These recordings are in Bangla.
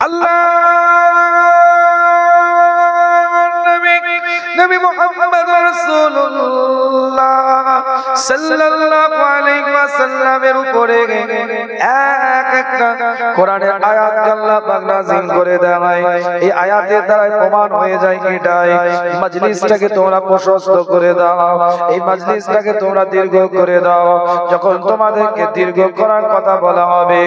আল্লাহ নবী মুহাম্মদ রাসূলুল্লাহ সাল্লাল্লাহু আলাইহি ওয়াসাল্লামের উপরে এক একটা কোরআনের আয়াত আল্লাহ পাক নাযিল করে দেয়। এই আয়াতের দ্বারা প্রমাণ হয়ে যায় এটাই, মজলিসটাকে তোমরা প্রশস্ত করে দাও, এই মজলিসটাকে তোমরা দীর্ঘ করে দাও। যখন তোমাদেরকে দীর্ঘ করার কথা বলা হবে,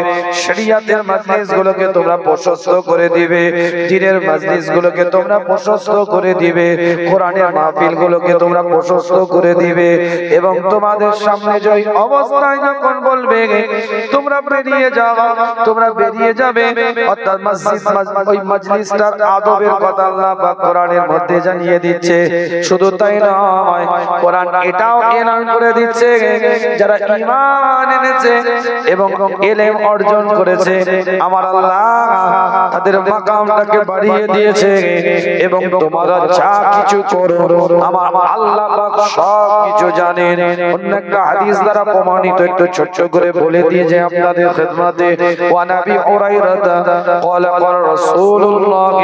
শরিয়াতের মজলিসগুলোকে তোমরা প্রশস্ত করে দিবে, দ্বীনের মজলিসগুলোকে তোমরা প্রশস্ত করে দিবে, কোরআনের মাহফিলগুলোকে তোমরা প্রশস্ত করে দিবে। এবং তোমাদের সামনে যেই অবস্থায় যখন বলবে তোমরা বেরিয়ে যাও, তোমরা বেরিয়ে যাবে, অর্থাৎ মসজিদ ওই মজলিসটার আদবের কথা আল্লাহ পাক কোরআনের মধ্যে জানিয়ে দিচ্ছে। শুধু তাই নয়, কোরআন এটাও এলান করে দিচ্ছে যারা ঈমান এনেছে এবং ইলম অর্জন করেছে, আমার আল্লাহ তাদের মাকামটাকে বাড়িয়ে দিয়েছে। এবং তোমরা যা কিছু করো আমার আল্লাহ পাক সব কিছু জানেন। অন্য একটা হাদিস দ্বারা প্রমাণিত, একটু ছোট করে বলে দিয়ে যে আপনাদের খিদমতে, ওয়া নবী হুরায়রা ক্বালা ক্বালা রাসূলুল্লাহ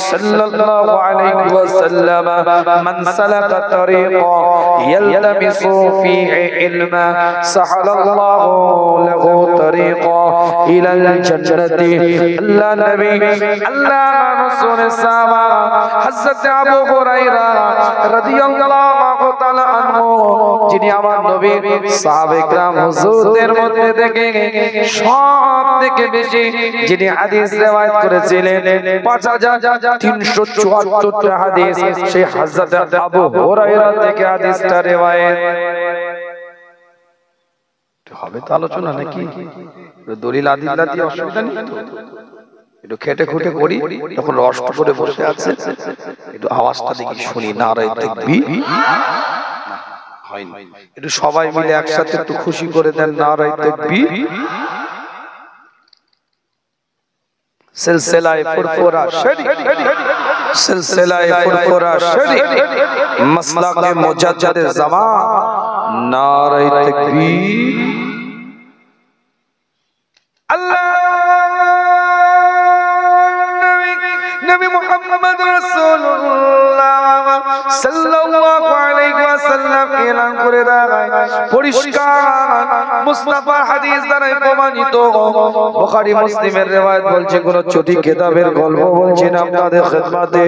সাল্লাল্লাহু আলাইহি ওয়াসাল্লাম মান সালাকা তরিকা ইয়ালতামিসু ফীহি ইলমা সাহালাল্লাহু লাহু তরিকা ইলাল জান্নাতি। আল্লাহ নবী আল্লাহ রাসূলের সাহাবা হযরত আবু হুরায়রা রাদিয়াল্লাহু তাআলা আনহু, যিনি আমার নবীর সাহাবায়ে کرام হুজুরদের মধ্যে থেকে সব থেকে বেশি যিনি হাদিস রওয়ায়াত করেছিলেন 5374টা হাদিস, সেই হযরত আবু হুরায়রা থেকে হাদিসটা রওয়ায়াত হবে। তো আলোচনা নাকি দলিল আদিল্লা দিয়ে অসুবিধা নেই তো, একটু খেটে খুঁটে করি, তখন রষ্ট করে বসে আছে, একটু আওয়াজটা দেখি শুনি, নারায়ে তাকবীর হয়নি, একটু সবাই মিলে একসাথে একটু খুশি করে দেন, নারায়ে তাকবীর। সিলসিলায়ে ফুরফুরা শরীফ, সিলসিলায়ে ফুরফুরা শরীফ, মাসলাকে মুজাদ্দিদে জামান, নারায়ে তাকবীর। আল্লাহ নবী মুহাম্মদ রাসূলুল্লাহ সাল্লাল্লাহু আলাইহি ওয়াসাল্লাম এলান করে দেয়, পরিষ্কার মুস্তাফা হাদিস দ্বারা প্রমাণিত, বুখারী মুসলিমের রওয়ায়াত বলছে, কোন ছোট কিতাবের গল্প বলছি না আপনাদের খিদমতে।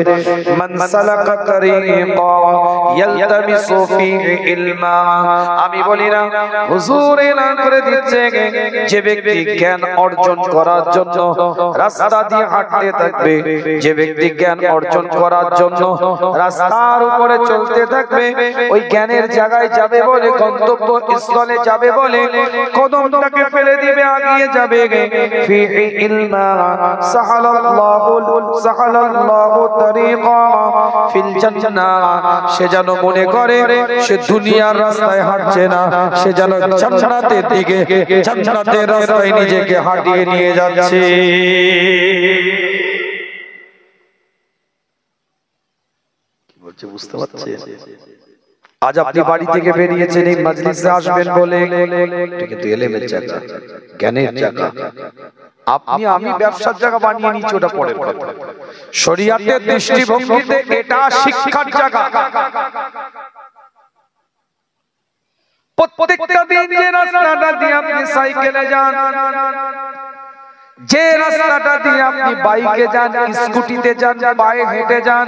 মান সালাকা তরিকা ইয়ালতামিসু ফীহি ইলমা, আমি বলি না, হুজুর এলান করে দিচ্ছে, যে ব্যক্তি জ্ঞান অর্জন করার জন্য রাস্তা দিয়ে হাঁটতে থাকবে, যে ব্যক্তি জ্ঞান অর্জন করার জন্য রাস্তার উপরে চলতে থাকবে, ওই জ্ঞানের জায়গায় যাবে বলে, গন্তব্য স্থলে যাবে বলে কদমটাকে ফেলে দিবে, আগিয়ে যাবে, ফীহি ইলমা সাহালাল্লাহু তরিকা ফিল জান্নাহ, সে যেন মনে করে সে দুনিয়ার রাস্তায় হাঁটছে না, সে যেন জান্নাতের দিকে, জান্নাতের রাস্তায় নিজেকে হাঁটিয়ে নিয়ে যাচ্ছে। বুঝতে পারছেন? আজ আপনি বাড়ি থেকে বেরিয়েছেন এই মজলিসে আসবেন বলে, কিন্তু ইলমের জায়গা, জ্ঞানের জায়গা। আপনি আমি ব্যবসার জায়গা বানিয়ে নিচ্ছি, ওটা পরের কথা। শরীয়তের দৃষ্টিভঙ্গিতে এটা শিক্ষার জায়গা। প্রত্যেকটা দিন যে রাস্তাটা দিয়ে আপনি সাইকেলে যান, যে রাস্তাটা দিয়ে আপনি বাইকে যান, স্কুটিতে যান, পায়ে হেঁটে যান,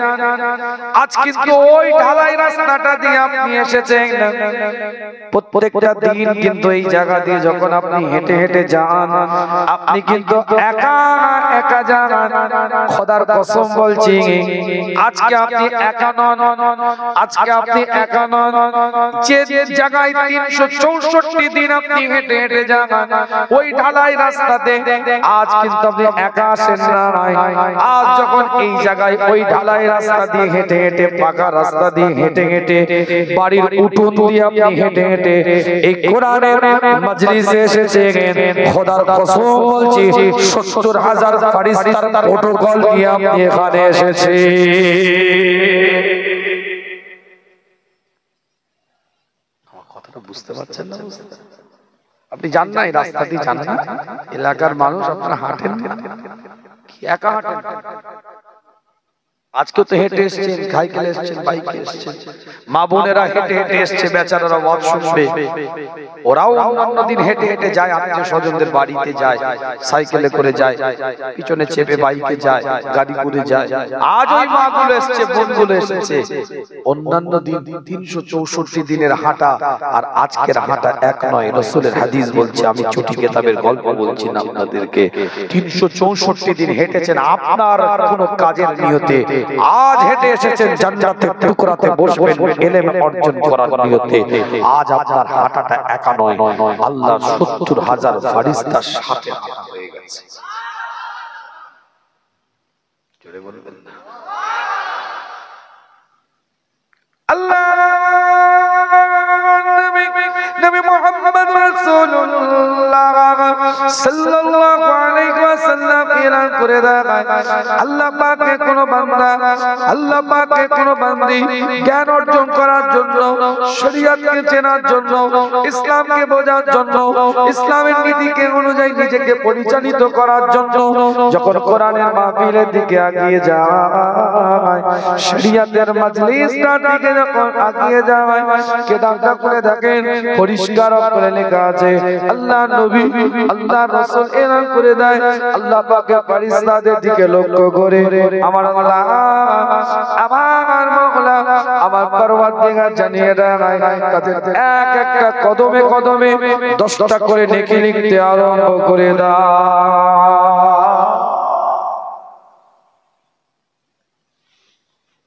আজ কিন্তু ওই ঢালাই রাস্তাটা দিয়ে আপনি এসেছেন। প্রত্যেকটা দিন কিন্তু এই জায়গা দিয়ে যখন আপনি হেঁটে হেঁটে যান, আপনি কিন্তু একা একা যান। খোদার কসম বলছি, আজকে আপনি একা নন, আজকে আপনি একা নন। যে জায়গায় 364 দিন আপনি হেঁটে হেঁটে যান, ওই ঢালাই রাস্তাতে আজ কিন্তু আপনি একা আসেন না। আজ যখন এই জায়গায় ওই ঢালাই রাস্তা দিয়ে হেঁটে হেঁটে, পাকা রাস্তা দিয়ে হেঁটে হেঁটে, বাড়ির উঠোন দিয়ে আপনি হেঁটে হেঁটে এই কোরআনের মজলিসে এসেছেন, খোদার কসম বলছি 70,000 ফেরেশতার প্রটোকল নিয়ে আপনি এখানে এসেছেন। আমার কথাটা বুঝতে পারছেন না? আপনি জান না এই রাস্তা দিয়ে, জান না এলাকার মানুষ, আপনারা হাঁটেন একা হাঁটেন? আজকে তো হেঁটে এসেছেন, সাইকেলে এসেছেন, বাইকে এসেছেন, মা বোনেরা হেঁটে হেঁটে এসছে, বেচারারা ওয়াজ শুনবে। ওরাও অন্য দিন হেঁটে হেঁটে যায়, আত্মীয় স্বজনদের বাড়িতে যায়, সাইকেলে করে যায়, পিছনে চেপে বাইকে যায়, গাড়ি করে যায়। আজ ওই মাগুলো এসছে, বোনগুলো এসেছে। অন্যান্য দিন 364 দিনের হাঁটা আর আজকের হাঁটা এক নয়। রাসূলের হাদিস বলছে, আমি চটি কিতাবের গল্প বলছি না আপনাদেরকে। 364 দিন হেঁটেছেন আপনার কোনো কাজের নিয়তে। আজ হেঁটে এসেছেন জান্নাতের টুকরাতে বসবেন ইলম অর্জন করার নিয়তে। আজ আপনার হাঁটাটা একা নয়, আল্লাহর 70,000 ফেরেশতার সাথে হাঁটা হয়ে গেছে। জোরে বলবেন না আল্লাহ। নবী মুহাম্মদ রাসূলুল্লাহ সাল্লাল্লাহু আলাইহি ওয়াসাল্লাম এলান করে দেয়, আল্লাহ পাকের কোন বান্দা, আল্লাহ পাকের কোন বান্দি জ্ঞান অর্জন করার জন্য, শরীয়তকে চেনার জন্য, ইসলামকে বোঝার জন্য, ইসলামের নীতিকে অনুযায়ী নিজেকে পরিচালিত করার জন্য যখন কোরআনের মাহফিলের দিকে এগিয়ে যায়, শরীয়তের মজলিসটার দিকে যখন এগিয়ে যায়, কিতাবটা খুলে দেখেন পরিষ্কার করে লেখা আছে, আল্লাহ নবী, আল্লাহ রাসূল এলান করে দেয়, আল্লাহ পাকের ফেরেশতাদের দিকে লক্ষ্য করে, আমার আল্লাহ, আমার মাওলা, আমার পরওয়ারদিগার জানিয়ে দেয়, তাদের এক একটা কদমে কদমে 10টা করে নেকি লিখতে আরম্ভ করে দেয়।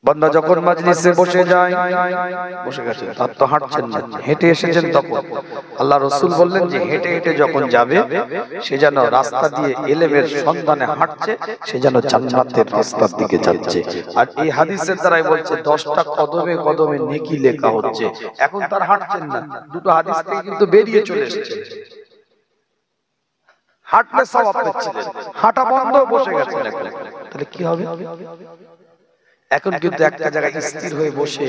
বান্দা যখন মাজলিসে বসে যায়, বসে গেছে, তার তো হাঁটছেন না, হেঁটে এসেছেন, তখন আল্লাহ রাসূল বললেন যে হেঁটে হেঁটে যখন যাবে, সে যেন রাস্তা দিয়ে ইলমের সন্ধানে হাঁটছে, সে যেন জান্নাতের রাস্তার দিকে যাচ্ছে। আর এই হাদিসের দ্বারাই বলছে 10টা কদমে কদমে নেকি লেখা হচ্ছে। এখন তার হাঁটছেন না, দুটো হাদিস থেকে কিন্তু বেরিয়ে চলে এসেছে। হাঁটলে সওয়াব পেয়েছিলেন, হাঁটা বন্ধ, বসে গেছেন, তাহলে কি হবে? এখন কিন্তু একটা জায়গায় স্থির হয়ে বসে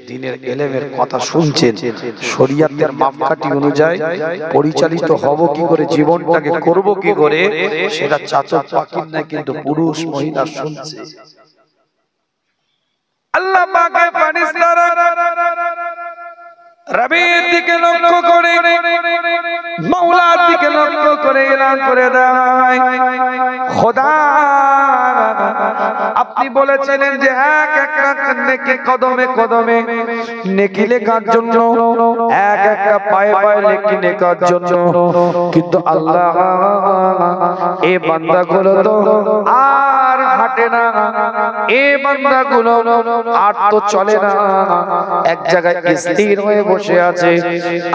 দ্বীনের ইলমের কথা শুনছেন, শরীয়তের মাপকাঠি অনুযায়ী পরিচালিত হব কি করে, জীবনটাকে করব কি করে, সেটা চাচর পাখির না, কিন্তু পুরুষ মহিলা শুনছে। আল্লাহ পাকের ফেরেশতারা রবের দিকে লক্ষ্য করে, মাওলার দিকে লক্ষ্য করে এলান করে দেয়, খোদা আপনি বলেছিলেন যে এক একটা নেকি কদমে কদমে নেকি লেখার জন্য, এক একটা পায়ে পায়ে নেকি লেখার জন্য, কিন্তু আল্লাহ এই বান্দাগুলো তো আর হাঁটে না, এই বান্দাগুলো আর তো চলে না, এক জায়গায় স্থির হয়ে বসে আছে।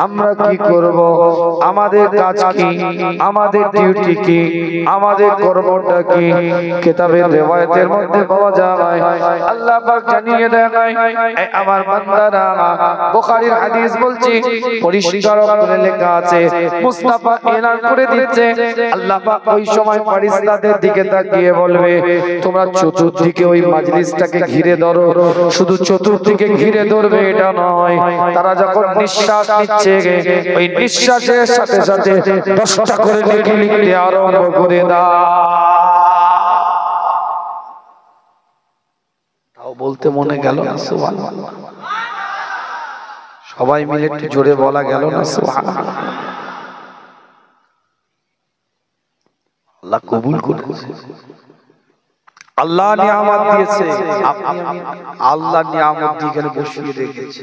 আমরা কি করব? আমাদের কাজ কি? আমাদের ডিউটি কি? আমাদের কর্মটা কি? কিতাবের রিওয়ায়াতের মধ্যে পাওয়া যায়, আল্লাহ পাক জানিয়ে দেন, আমার বান্দারা, বুখারীর হাদিস বলছি, পরিষ্কার করে লেখা আছে, মুস্তাফা এলান করে দিচ্ছে, আল্লাহ পাক ওই সময় ফেরেশতাদের দিকে তাকিয়ে বলবে, তোমরা চতুর্দিকে ওই মাজলিসটাকে ঘিরে ধরো। শুধু চতুর্দিকে ঘিরে ধরবে এটা নয়, তারা যখন নিঃশ্বাস নিচ্ছে, ওই নিঃশ্বাসের সাথে সাথে 10টা করে নেকি লিখতে আরম্ভ করে দাও। তাও বলতে মনে গেল না সুবহানাল্লাহ? সবাই মিলে একটু জোরে বলা গেল না সুবহানাল্লাহ? আল্লাহ কবুল করুন। আল্লাহ নিয়ামত দিয়েছে, আপনি আমি আল্লাহ নিয়ামত দিয়ে এখানে বসিয়ে রেখেছে।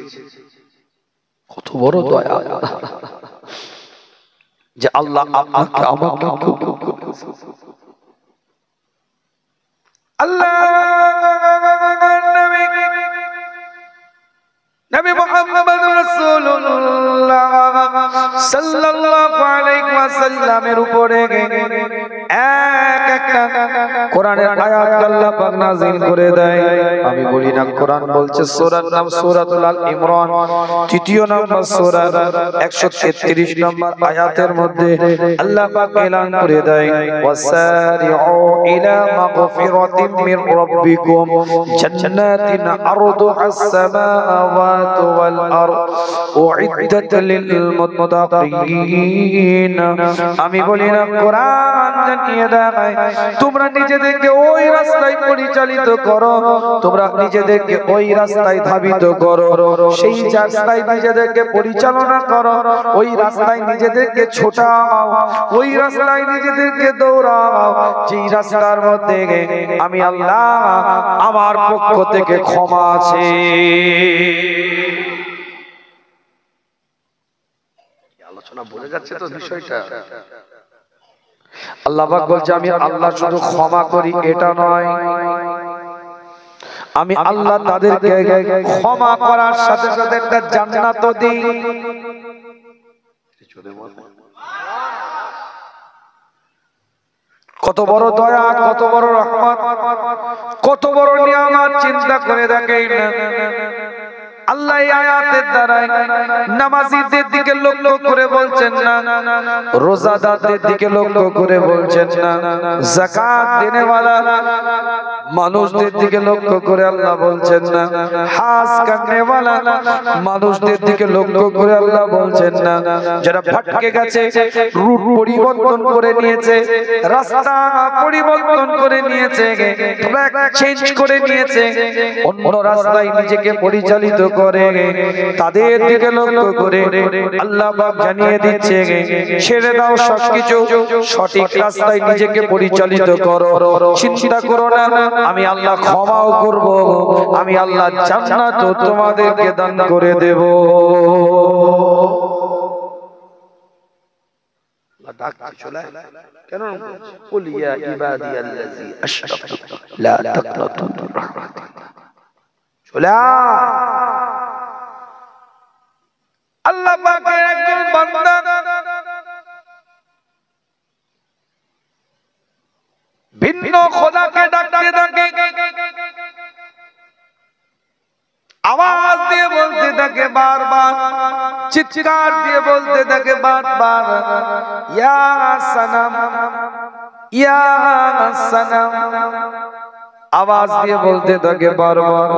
কত বড় দয়া যে আল্লাহ আপনাকে আমাকে কবুল করুন। আল্লাহ নবী মুহাম্মদ রাসূলুল্লাহ সাল্লাল্লাহু আলাইহি ওয়াসাল্লামের উপরে এক একটা কোরআনের আয়াত আল্লাহ পাক নাযিল করে দেয়। আমি বলি না, কোরআন বলছে, সূরার নাম সূরাতুল আল ইমরান, 3য় নম্বর সূরা, 133 নম্বর আয়াতের মধ্যে আল্লাহ পাক এলান করে দেয়, ওয়াসারিউ ইলা মাগফিরাতিম মির রাব্বিকুম জান্নাতিন আরদুহাস সামাওয়াতু ওয়াল আরদ উইদ্দাত লিল মুত্তাকিন। আমি বলি না, কোরআন জানিয়ে দেয়, তোমরা নিজে নিজেদেরকে ওই রাস্তায় পরিচালিত করো, তোমরা নিজেদেরকে ওই রাস্তায় ধাবিত করো, সেই রাস্তায় নিজেদেরকে পরিচালনা করো, ওই রাস্তায় নিজেদেরকে ছোটাও, ওই রাস্তায় নিজেদেরকে দৌড়াও, যেই রাস্তার মধ্যে আমি আল্লাহ আমার পক্ষ থেকে ক্ষমা আছে। আলোচনা বোঝা যাচ্ছে তো বিষয়টা? আল্লাহ পাক বলছে আমি আল্লাহ শুধু ক্ষমা করি এটা নয়, আমি আল্লাহ তাদেরকে ক্ষমা করার সাথে সাথে একটা জান্নাতও দিই। কত বড় দয়া, কত বড় রহমত, কত বড় নিয়ামত চিন্তা করে দেখেন না। আল্লাহ এই আয়াতের দ্বারা নামাজীদের দিকে লক্ষ্য করে বলছেন না, রোজাদারদের দিকে লক্ষ্য করে বলছেন না, যাকাত দেনেওয়ালা মানুষদের দিকে লক্ষ্য করে আল্লাহ বলছেন না, হাজ করনেওয়ালা মানুষদের দিকে লক্ষ্য করে আল্লাহ বলছেন না। যারা ভটকে গেছে, রুট পরিবর্তন করে নিয়েছে, রাস্তা পরিবর্তন করে নিয়েছে, ট্র্যাক চেঞ্জ করে নিয়েছে, অন্য রাস্তায় নিজেকে পরিচালিত করে, তাদের দিকে লক্ষ্য করে আল্লাহ পাক জানিয়ে দিচ্ছে ছেড়ে দাও সবকিছু, সঠিক রাস্তায় নিজেকে পরিচালিত করো, চিন্তা করো না, আমি আল্লাহ ক্ষমাও করব, আমি আল্লাহ জান্নাত তোমাদেরকে দান করে দেব। কেন কুল ইয়া ইবাদিয়াল্লাযী আশরাফু লা তাকনাতু মির রাহমাতিল্লাহ। চলা আল্লাহ পাকের একজন বান্দা ভিন্ন খোদাকে ডাকতে থাকে, আওয়াজ দিয়ে বলতে থাকে বারবার, চিৎকার দিয়ে বলতে থাকে বারবার, ইয়া সানাম ইয়া সানাম, আওয়াজ দিয়ে বলতে থাকে বারবার।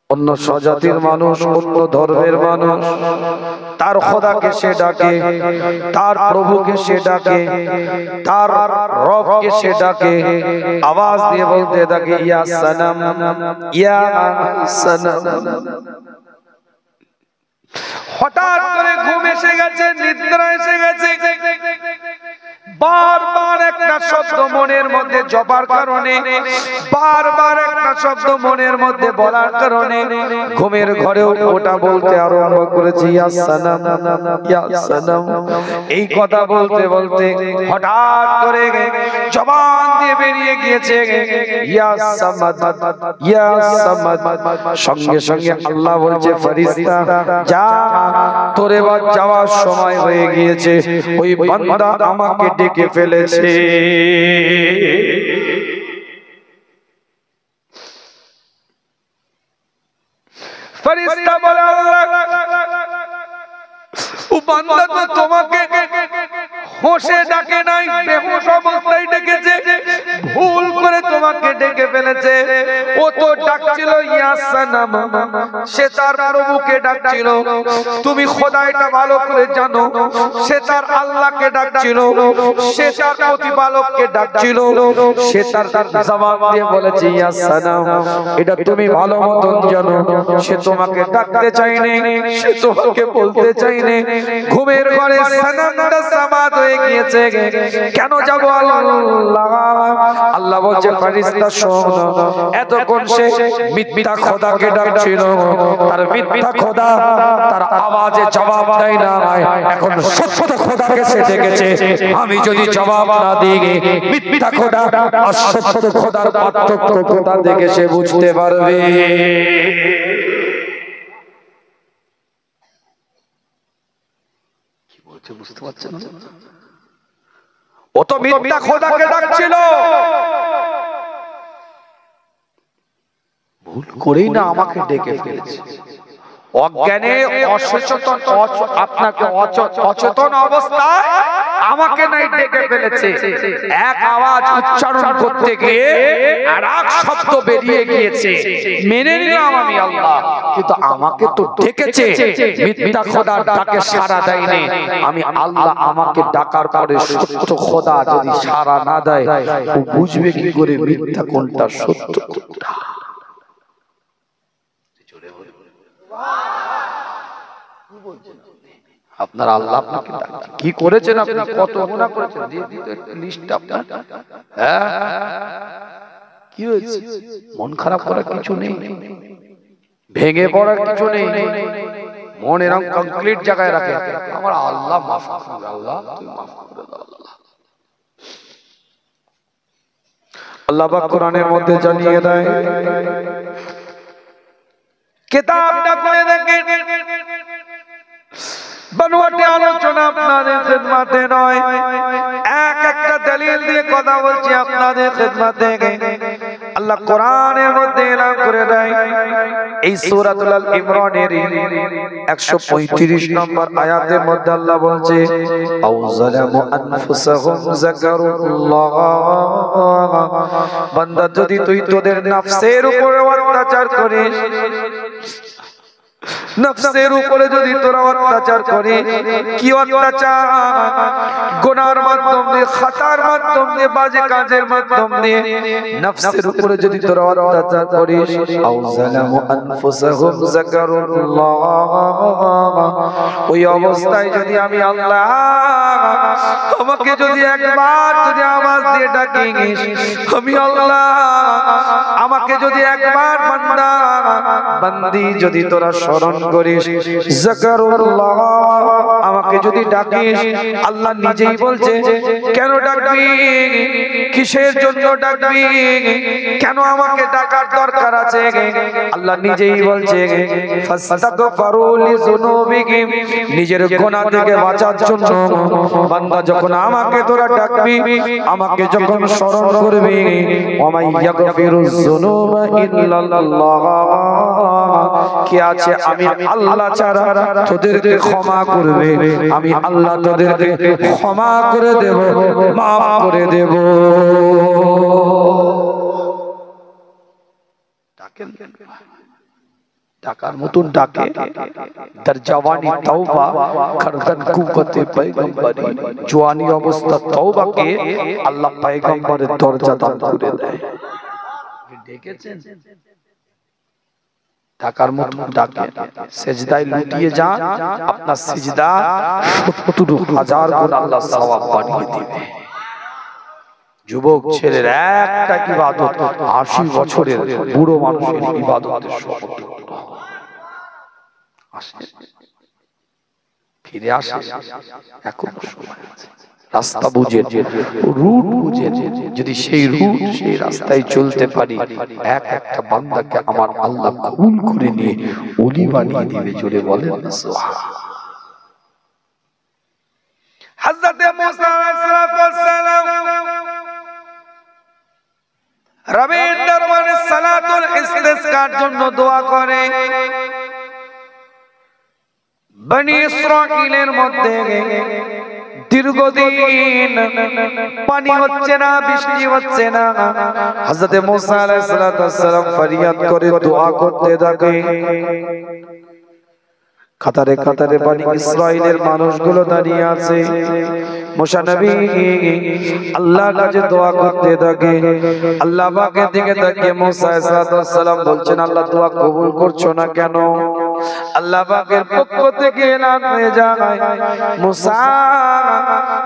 অন্য স্বজাতির মানুষ, অন্য ধর্মের মানুষ তার খোদাকে সে ডাকে, তার প্রভুকে সে ডাকে, তার রবকে সে ডাকে, আওয়াজ দিয়ে বলতে থাকে ইয়া সানাম ইয়া সানাম। হঠাৎ করে ঘুম এসে গেছে, নিদ্রা এসে গেছে, বারবার একটা শব্দ মনের মধ্যে জপার কারণে, বারবার একটা শব্দ মনের মধ্যে বলার কারণে ঘুমের ঘরেও ওটা বলতে আরম্ভ করেছে ইয়া সানাম ইয়া সানাম। এই কথা বলতে বলতে হঠাৎ করে জবান দিয়ে বেরিয়ে গিয়েছে ইয়া সামাদ ইয়া সামাদ। সঙ্গে সঙ্গে আল্লাহ বলছে ফেরেশতা যা, তোর এবার যাওয়ার সময় হয়ে গিয়েছে, ওই বান্দা আমাকে ডেকে ফেলেছে। ফেরেশতা বলে আল্লাহ ও বান্দা তো তোমাকে হোশে ডাকে নাই, বেহুশ অবস্থায় ডেকেছে, ভুল করে তোমাকে ডেকে ফেলেছে। ও তো ডাকছিল ইয়া সানাম, সে তার প্রভুকে ডাকছিল, তুমি খোদাইটা ভালো করে জানো, সে তার আল্লাহকে ডাকছিল, সে তার প্রতিপালককে ডাকছিল, সে তার জবাব দিয়ে বলেছে ইয়া সানাম, এটা তুমি ভালো মতন জানো, সে তোমাকে ডাকতে চাইনি, সে তোমাকে বলতে চাইনি। ঘুমের ঘরে সানামটা সামাদ হয়ে গিয়েছে, কেন যাব আল্লাহ? আল্লাহ বলছে ফেরেশতা শোনো, এতক্ষণ সে মিথ্যা খোদাকে ডাকছিল, তার মিথ্যা খোদা তার আওয়াজে জবাব দেয় না, এখন সত্য খোদাকে সে ডেকেছে। আমি যদি জবাব না দিই, মিথ্যা খোদা আর সত্য খোদার পার্থক্য কোথা থেকে সে বুঝতে পারবে? কি বলছে বুঝতে পারছেন না? ও তো মিথ্যা খোদাকে ডাকছিল, ভুল করেই না আমাকে ডেকে ফেলেছে। অজ্ঞানে অসচেতন, আপনাকে অচেতন অবস্থায় আমাকে নাই ডেকে ফেলেছে। এক আওয়াজ উচ্চারণ করতে গিয়ে আর এক শব্দ বেরিয়ে গিয়েছে, মেনে নিলাম আমি আল্লাহ, কিন্তু আমাকে তো ডেকেছে, মিথ্যা খোদার ডাকে সাড়া দেয়নি। আমি আল্লাহ আমাকে ডাকার পরে সত্য খোদা যদি সাড়া না দেয়, ও বুঝবে কি করে মিথ্যা কোনটা সত্য কোনটা? আপনার আল্লাহ আপনাকে কি করেছেন, আপনি কত গুনাহ করেছেন, দিয়ে দিতে লিস্ট আপনার। হ্যাঁ, কি হয়েছে? মন খারাপ করার কিছু নেই, ভেঙে পড়ার কিছু নেই, মন এরকম কমপ্লিট জায়গায় রাখে, আমার আল্লাহ মাফ করবে, আল্লাহ তুমি মাফ করে দাও। আল্লাহ পাক কোরআনের মধ্যে জানিয়ে দেয়, কিতাবটা করে দেখেন, বানোয়াটে আলোচনা আপনাদের খিদমতে নয়, এক একটা দলিল দিয়ে কথা বলছি আপনাদের খিদমতে। আল্লাহ কোরআনের মধ্যে এলান করে দেয়, এই সূরাতুল আল ইমরানের 135 নম্বর আয়াতের মধ্যে আল্লাহ বলছে, আও যালামু আনফুসাহুম যাকারুল্লাহ, বান্দা যদি তুই তোদের নফসের উপরে অত্যাচার করিস, নফসের উপরে যদি তোরা অত্যাচার করিস, কি অত্যাচার? গুনার মাধ্যম দিয়ে, খাতার মাধ্যম দিয়ে, বাজে কাজের মাধ্যম দিয়ে নফসের উপরে যদি তোরা অত্যাচার করিস, আও যালামু আনফুসাহুম যাকারুল্লাহ, ওই অবস্থায় যদি আমি আল্লাহ, আমাকে যদি একবার যদি আওয়াজ দিয়ে ডাকিস, আমি আল্লাহ, আমাকে যদি একবার বান্দা বান্দি যদি তোরা স্মরণ করিস, যাকারুল্লাহ, আমাকে যদি ডাকিস, আল্লাহ নিজেই বলছে কেন ডাকবি, কিসের জন্য ডাকবি, কেন আমাকে ডাকার দরকার আছে? আল্লাহ নিজেই বলছে ফাস্তাগফিরু লিযুনুবিহিম, নিজের গুনাহ থেকে বাঁচার জন্য বান্দা যখন আমাকে তোরা ডাকবি, আমাকে যখন স্মরণ করবি, ওমাই ইয়াগফিরুয যুনুবা ইল্লাল্লাহ, কি আছে আমি আল্লাহ ছাড়া তোদেরকে ক্ষমা করবে, আমি আল্লাহ তোদেরকে ক্ষমা করে দেব, মাফ করে দেব। ডাকার মতন ডাকে, তার জওয়ানি তওবা, খারদান কুওয়াতে পয়গম্বরি, জওয়ানি অবস্থা তওবাকে আল্লাহ পয়গম্বরের দরজা দান করে দেয়। দেখেছেন? ডাকার মতো ডাকে, সেজদায় লুটিয়ে যান, আপনার সিজদা ৭০,০০০ গুণ আল্লাহ সওয়াব বানিয়ে দিবে। যুবক ছেলের একটা ইবাদত ৮০ বছরের বুড়ো মানুষের ইবাদতের সমতুল্য। ফিরে আসে, এখনো সময় আছে, রাস্তা বুঝে, রুট বুঝে, যদি সেই রুট সেই রাস্তায় চলতে পারি, এক একটা বান্দাকে আমার আল্লাহ কবুল করে নিয়ে ওলি বানিয়ে দিবে। জোরে বলেন না সুবহানাল্লাহ। হযরত মুসা আলাইহিস সালাম রবের দরবারে সালাতুল ইস্তিসকার জন্য দোয়া করে। বনি ইসরাঈলের মধ্যে দীর্ঘদিন পানি হচ্ছে না, বৃষ্টি হচ্ছে না। হযরত মুসা আলাইহিস সালাম ফরিয়াদ করে দোয়া করতে থাকে। কাতারে কাতারে বনি ইসরাঈলের মানুষগুলো দাঁড়িয়ে আছে, মুসা নবী আল্লাহর কাছে দোয়া করতে থাকে। আল্লাহ পাকের দিকে তাকিয়ে মুসা আলাইহিস সালাম বলছেন, আল্লাহ দোয়া কবুল করছো না কেন? আল্লাহ পাকের পক্ষ থেকে এলান হয়ে যায়, মুসা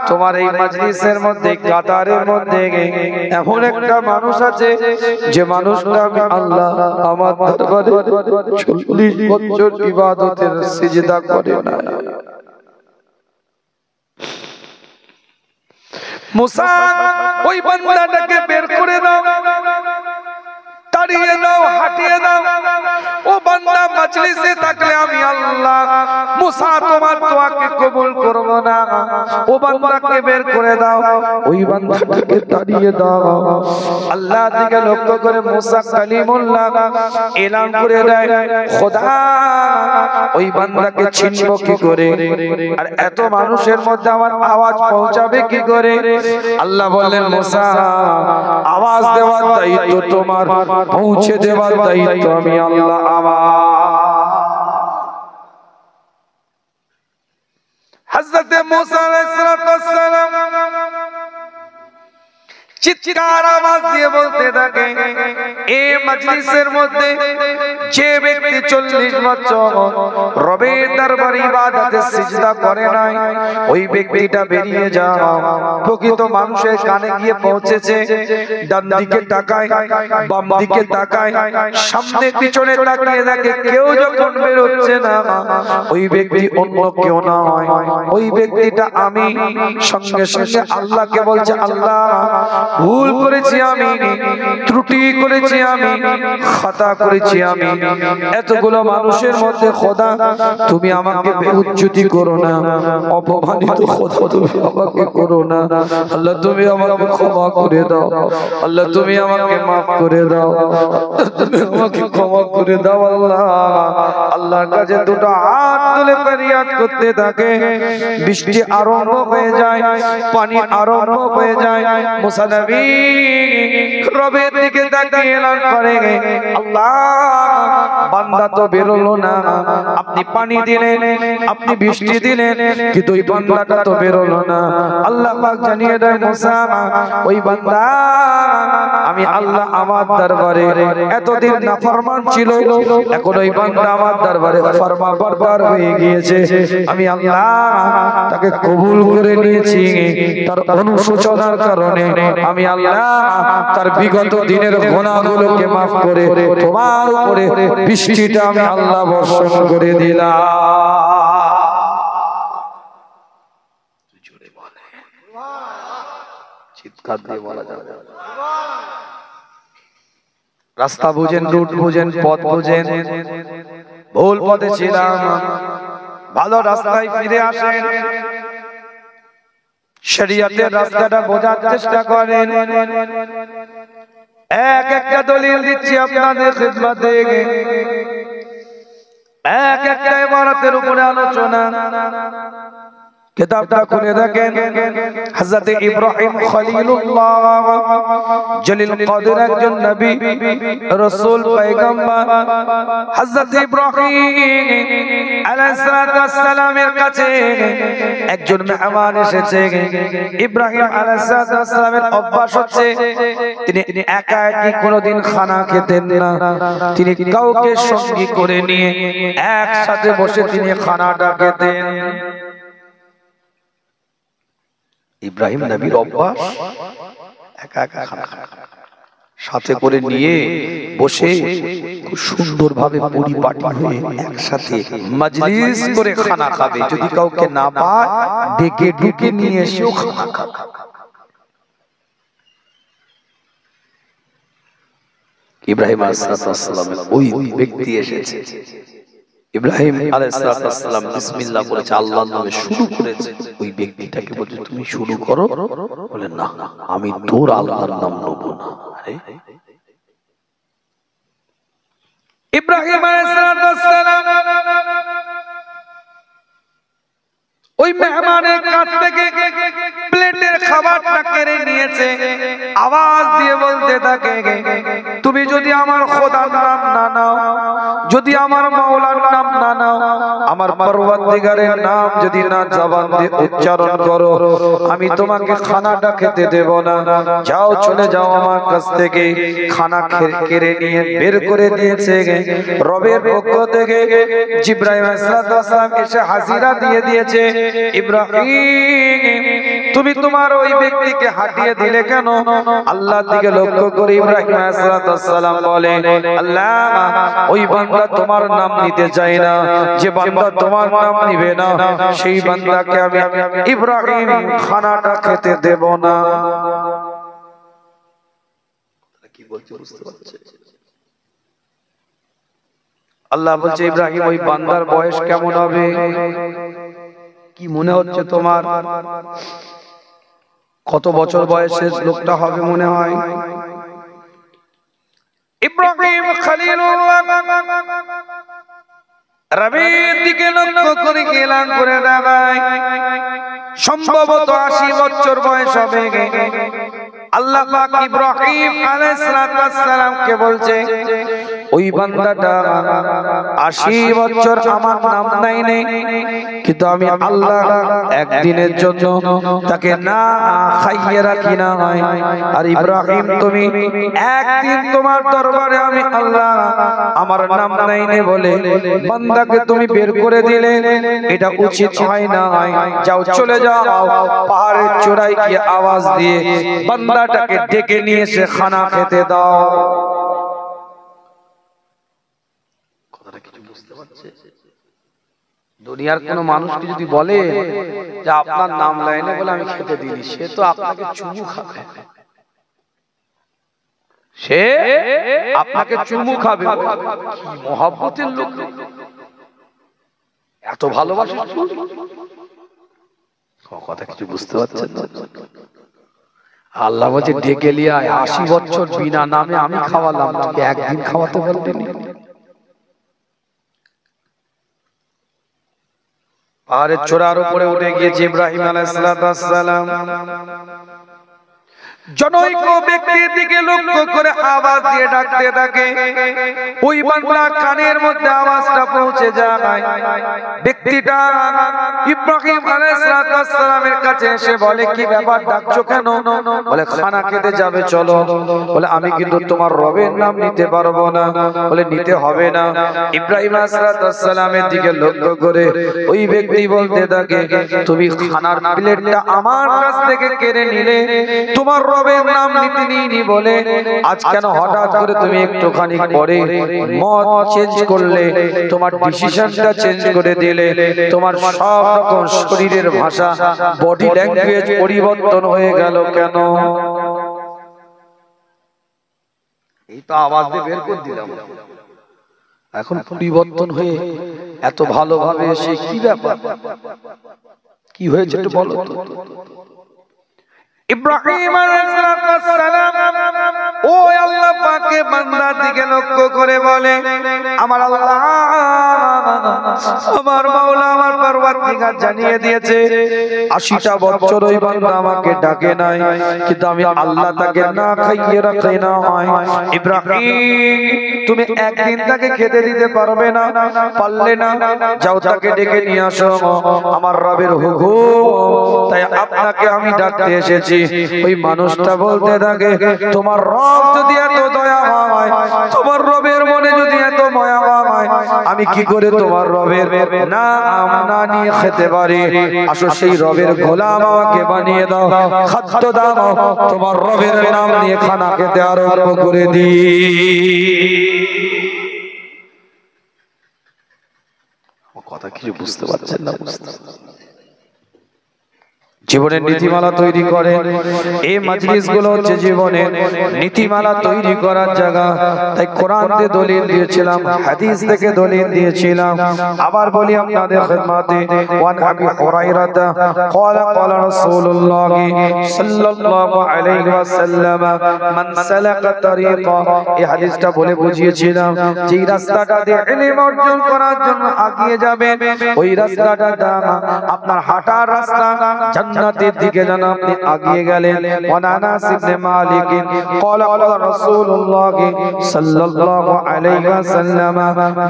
তোমার এই মাজলিসের মধ্যে, কাতারের মধ্যে এমন একটা মানুষ আছে যে মানুষটা আমি আল্লাহ আমার দরবারে ৪০ বছর ইবাদতের সিজদা করে না। মুসা ওই বান্দাটাকে বের করে দাও, তাড়িয়ে দাও, হাঁটিয়ে দাও। ও বান্দা মজলিসে থাকলে আমি আল্লাহ মুসা তোমার দোয়াকে কবুল করব না। ও বান্দাকে বের করে দাও, ওই বান্দাটাকে তাড়িয়ে দাও। আল্লাহ দিকে লক্ষ্য করে মুসা কালিমুল্লাহ এলান করে দেয়, খোদা ওই বান্দাকে চিনব কি করে, আর এত মানুষের মধ্যে আমার আওয়াজ পৌঁছাবে কি করে? আল্লাহ বললেন, মুসা আওয়াজ দেওয়ার দায়িত্ব তোমার, পৌঁছে দেওয়ার দায়িত্ব আমি আল্লাহ আমার। হযরত মুসা আলাইহিস সালাম চিৎকার আওয়াজ দিয়ে বলতে থাকে, এই মজলিসের মধ্যে যে ব্যক্তি 40 বছর রবের দরবারে ইবাদতে সিজদা করে নাই, ওই ব্যক্তিটা বেরিয়ে যাও। প্রকৃত মানুষের কানে গিয়ে পৌঁছেছে, ডান দিকে তাকায়, বাম দিকে তাকায়, সামনে পিছনে তাকিয়ে দেখে কেউ যখন বের হচ্ছে না, ওই ব্যক্তি অন্য কেউ নয়, ওই ব্যক্তিটা আমি। সঙ্গে সঙ্গে আল্লাহকে বলছে, আল্লাহ ভুল করেছি আমি, ত্রুটি করেছি আমি, খাতা করেছি আমি। এতগুলো মানুষের মধ্যে খোদা তুমি আমাকে বেউজ্জতি করো না, অপমানিত খোদা তুমি আমাকে করো না। আল্লাহ তুমি আমাকে ক্ষমা করে দাও, আল্লাহ তুমি আমাকে মাফ করে দাও, তুমি আমাকে ক্ষমা করে দাও আল্লাহ। আল্লাহর কাছে দুটো হাত তুলে ফরিয়াদ করতে থাকে। বৃষ্টি আরম্ভ হয়ে যায়, পানি আরম্ভ হয়ে যায়। মুসা নবী রবের দিকে তাকিয়ে এলান করে, আল্লাহ বান্দা তো বেরোলো না, আপনি পানি দিলেন, আপনি বৃষ্টি দিলেন, কিন্তু ওই বান্দাটা তো বেরোলো না। আল্লাহ পাক জানিয়ে দেয়, মুসা ওই বান্দা আমি আল্লাহ আমার দরবারে এতদিন নাফরমান ছিল, এখন ওই বান্দা আমার দরবারে ফরমাবরদার হয়ে গিয়েছে। আমি আল্লাহ তাকে কবুল করে নিয়েছি। তার অনুশোচনার কারণে আমি আল্লাহ তার বিগত দিনের গুনাহগুলোকে মাফ করে তোমার উপরে বৃষ্টিটা আমি আল্লাহ বর্ষণ করে দিলাম। জোরে বলে, চিৎকার দিয়ে বলা যাবে। রাস্তা বুঝেন, রুট বুঝেন, পথ বুঝেন, ভুল পথে ছিলাম, ভালো রাস্তায় ফিরে আসেন, শরীয়তের রাস্তাটা বোঝার চেষ্টা করেন। এক একটা দলিল দিচ্ছি আপনাদের খিদমতে, এক একটা ইবারতের উপরে আলোচনা। কিতাবটা খুলে দেখেন, হযরত ইব্রাহিম খলিলুল্লাহ জলিল কদর একজন নবী, রাসূল, পয়গম্বর। হযরত ইব্রাহিম আলাইহিস সালামের কাছে একজন মেহমান এসেছে। ইব্রাহিম আলাইহিস সালামের অভ্যাস হচ্ছে তিনি একা একা কোনোদিন খানা খেতেন না, তিনি কাউকে সঙ্গী করে নিয়ে একসাথে বসে তিনি খানাটা খেতেন। ইব্রাহিম নবীর অভ্যাস একা একা খানা খাওয়া, সাথে করে নিয়ে বসে খুব সুন্দরভাবে পরিপাটি হয়ে একসাথে মজলিস করে খানা খাবে। যদি কাউকে না পায় ডেকে ডুকে নিয়ে এসেও খানা খাবে। ইব্রাহিম আলাইহিস সালাম ওই ব্যক্তি এসেছে। ইব্রাহিম আলাইহিস সালাম বিসমিল্লাহ বলেছে, আল্লাহর নামে শুরু করেছে। ওই ব্যক্তিটাকে বলছে, তুমি শুরু করো। বলে, না আমি তোর আল্লাহর নাম নেব না। আরে ইব্রাহিম আলাইহিস সালাম ওই মেহমানের কাছ থেকে প্লেটের খাবারটা কেড়ে নিয়েছে, আওয়াজ দিয়ে বলতে থাকে, তুমি যদি আমার খোদার নাম না নাও, যদি আমার মাওলার নাম না নাও, আমার পরওয়ারদিগারের নাম যদি না জবান দিয়ে উচ্চারণ করো, আমি তোমাকে খানাটা খেতে দেব না। যাও, চলে যাও আমার কাছ থেকে। খানা কেড়ে নিয়ে বের করে দিয়েছে। রবের পক্ষ থেকে জিবরাইল আলাইহিস সালাম এসে হাজিরা দিয়ে দিয়েছে। ইব্রাহিম, তুমি তোমার ওই ব্যক্তিকে হাঁটিয়ে দিলে কেন? আল্লাহর দিকে লক্ষ্য করে ইব্রাহিম আলাইহিস সালাম বলে, আল্লাহ ওই বান্দা তোমার নাম নিতে চায় না, যে বান্দা তোমার নাম নিবে না সেই বান্দাকে আমি ইব্রাহিম খানাটা খেতে দেব না। কি বলতে বুঝতে পারছেন? আল্লাহ বলছে ইব্রাহিম ওই বান্দার বয়স কেমন হবে? কি মনে হচ্ছে তোমার? কত বছর বয়সের লোকটা হবে মনে হয়? ইব্রাহিম খলিলুল্লাহ রবির দিকে লক্ষ্য করে এলান করে দেখায় সম্ভবত 80 বছর বয়স হবে। আল্লাহ পাক ইব্রাহিম আলাইহিস সালামকে বলছে ওই বান্দাটা 80 বছর আমার নাম নাই নেই, কিন্তু আমি আল্লাহ একদিনের জন্য তাকে না খাইয়ে রাখি না হয়। আর ইব্রাহিম তুমি একদিন তোমার দরবারে আমি আল্লাহ আমার নাম নাই নে বলে বান্দাকে তুমি বের করে দিলে, এটা উচিত হয় না। যাও চলে যাও, পাহাড়ের চূড়ায় গিয়ে আওয়াজ দিয়ে বান্দাটাকে ডেকে নিয়ে এসে খানা খেতে দাও। কথাটা কিছু বুঝতে পারছে? দুনিয়ার কোন মানুষকে যদি বলে যে আপনার নাম লাইনে বলে আমি খেতে দিইনি, সে তো আপনাকে চুমু খাবে, সে আপনাকে চুমু খাবে। কি মহব্বতের লোক, এত ভালোবাসে। কথা কিছু বুঝতে পারছেন? আল্লাহ বলছে ডেকে লিয়ে 80 বছর বিনা নামে আমি খাওয়ালাম, তোকে একদিন খাওয়াতে পারবেন? পাহাড়ের চূড়ার উপরে উঠে গিয়েছে ইব্রাহিম আলাইহিস সালাম। জনৈক ব্যক্তির দিকে লক্ষ্য করে আওয়াজ দিয়ে ডাকতে থাকে। ওই বান্দার কানের মধ্যে আওয়াজটা পৌঁছে যায়। ব্যক্তিটা ইব্রাহিম আলাইহিস সালামের কাছে এসে বলে কি ব্যাপার, ডাকছো কেন? বলে খানা খেতে যাবে চলো। বলে আমি কিন্তু তোমার রবের নাম নিতে পারবো না। বলে নিতে হবে না। ইব্রাহিম আলাইহিস সালামের দিকে লক্ষ্য করে ওই ব্যক্তি বলতে থাকে তুমি খানার প্লেটটা আমার কাছ থেকে কেড়ে নিলে, তোমার রবের নাম নিতে নিনি বলে আজ কেন হঠাৎ করে তুমি একটুখানি পরে মত চেঞ্জ করলে, তোমার ডিসিশনটা চেঞ্জ করে দিলে, তোমার সব রকম শরীরের ভাষা বডি ল্যাঙ্গুয়েজ পরিবর্তন হয়ে গেল কেন? এই তো আওয়াজ দিয়ে বের করে দিলাম, এখন পরিবর্তন হয়ে এত ভালোভাবে এসে কি ব্যাপার, কি হয়েছে একটু বলো তো। ইব্রাহিম আলাইহিস সালাম ও আল্লাহ পাকের বান্দার দিকে লক্ষ্য করে বলে আমার আল্লাহ, আমার মাওলা, আমার পরওয়ারদিগার জানিয়ে দিয়েছে 80টা বছর ওই বান্দা আমাকে ডাকে নাই, কিন্তু আমি আল্লাহ তাকে না খাইয়ে রাখি না হয়। ইব্রাহিম তুমি একদিন তাকে খেতে দিতে পারবে না, পারলে না, যাও তাকে ডেকে নিয়ে আসো, আমার রবের হুকুম, তাই আপনাকে আমি ডাকতে এসেছি। ওই মানুষটা বলতে থাকে তোমার রব যদি এত দয়া হয়, তোমার রবের মনে যদি এত মায়া হয়, আমি কি করে তোমার রবের নাম না নিয়ে খেতে পারি? আসো সেই রবের গোলাম আমাকে বানিয়ে দাও, খাদ্য দাও, তোমার রবের নাম নিয়ে খানা খেতে আরম্ভ করে দি। কথা কিছু বুঝতে পারছেন না? জীবনের নীতিমালা তৈরি করেন। এই মাজলিসগুলো হচ্ছে জীবনের নীতিমালা তৈরি করার জায়গা। তাই কোরআন দিয়ে দলিল দিয়েছিলাম, হাদিস থেকে দলিল দিয়েছিলাম। আবার বলি আপনাদের খিদমতে, ওয়ান আবি হুরায়রাতা ক্বালা ক্বালা রাসূলুল্লাহ সাল্লাল্লাহু আলাইহি ওয়াসাল্লাম মান সালাকা তারিকা, এই হাদিসটা বলে বুঝিয়েছিলাম যে রাস্তাটা দিয়ে ইলম অর্জন করার জন্য আগিয়ে যাবেন, ওই রাস্তাটা আপনার হাঁটার রাস্তা, জান্নাতের দিকে যেন আপনি আগিয়ে গেলেন। আনাস ইবনে মালিক قال قال رسول الله صلى الله عليه وسلم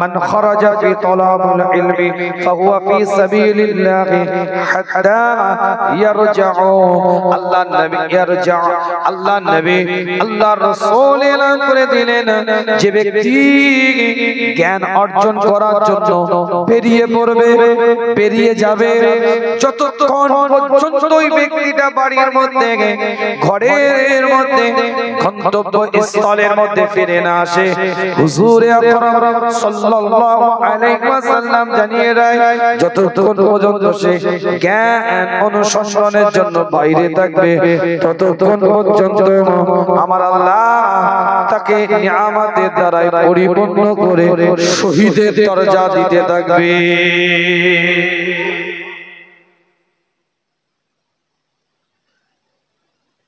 من خرج في طلب العلم فهو في سبيل الله حتى يرجع। আল্লাহ নবী يرجع, আল্লাহ নবী আল্লাহ রাসূল এলান করে দিলেন যে ব্যক্তি জ্ঞান অর্জন করার জন্য বেরিয়ে পড়বে, বেরিয়ে যাবে, যতক্ষণ পর্যন্ত পর্যন্ত ওই ব্যক্তিটা বাড়ির মধ্যে ঘরের মধ্যে গন্তব্য স্থলের মধ্যে ফিরে না আসে, হুজুরে আকরাম সাল্লাল্লাহু আলাইহি ওয়াসাল্লাম জানিয়ে দেয় যতক্ষণ পর্যন্ত সে জ্ঞান অনুসন্ধানের জন্য বাইরে থাকবে ততক্ষণ পর্যন্ত আমার আল্লাহ তাকে নিয়ামতের দ্বারা পরিপূর্ণ করে শহীদের দরজা দিতে থাকবে।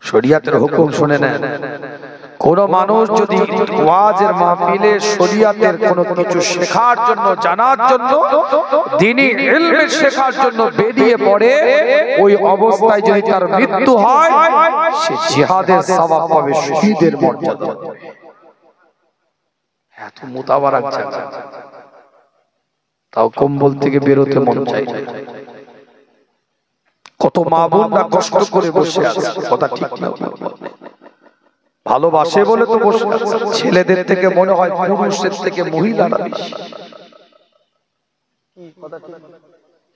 শরিয়াতের হুকুম শুনে নেন। কোন মানুষ যদি ওয়াজের মাহফিলে শরিয়াতের কোনো কিছু শেখার জন্য, জানার জন্য, দ্বীনি ইলম শেখার জন্য বেরিয়ে পড়ে, ওই অবস্থায় যদি তার মৃত্যু হয় সে জিহাদের সওয়াব পাবে, শহীদের মর্যাদা পাবে। এত মুতাবারাক জায়গা, তাও কম্বল থেকে বেরোতে মন চাই না। কত মা বোনরা কষ্ট করে বসে আছে, কথা ঠিক না? ভালোবাসে বলে তো বসে আছে। ছেলেদের থেকে মনে হয় পুরুষের থেকে মহিলারা বেশি।